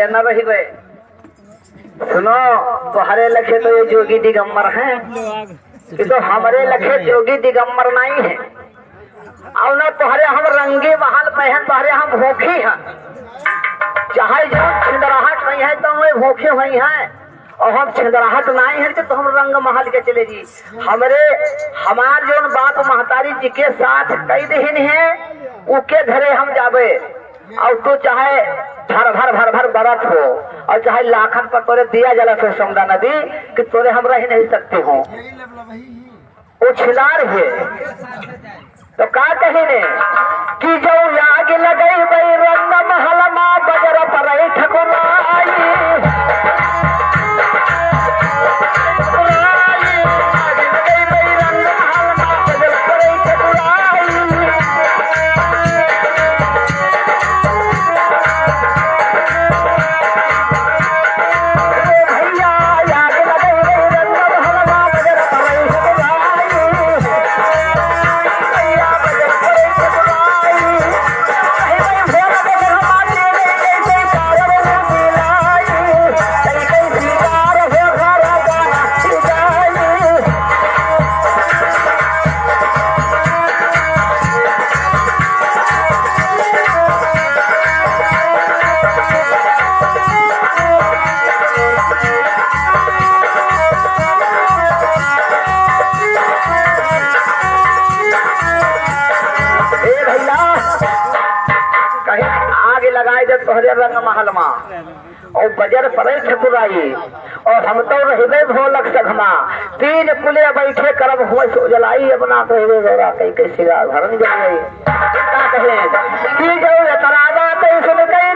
अरे न रही बे सुनो, तुम्हारे लखे तो ये जोगी दिगंबर हैं, ये तो हमारे लखे जोगी दिगंबर नहीं है। और न तुम्हारे हम रंगे महल पहन, तुम्हारे हम भूखी हैं, चाहे जो छिंदराहट नहीं है तो वे भूखे हुई हैं, और हम छिंदराहट नहीं है तो हम रंग महल के चले जी। हमार जो बाप महतारी जी के साथ कई दिन है उके घरे हम जावे, और तो चाहे भर भर भर भर बरत हो और चाहे लाखन पर तोरे दिया जला से समुद्र नदी कि तोरे हम रह नहीं सकते हो, वो छिलार है। तो का कही ने कि जो आग लगई बई रंग महल मा बजर पर ठकुराई, रंग महल मा और बजर पड़े ठकुराई, और हम तो हृदय भोलक सघमा तीन कुले बैठे करब हुए सो जलाई, अपना तो हृदय गौरा कई कई सिगा भरन जा गई। कि जो तरादा कई सुन कई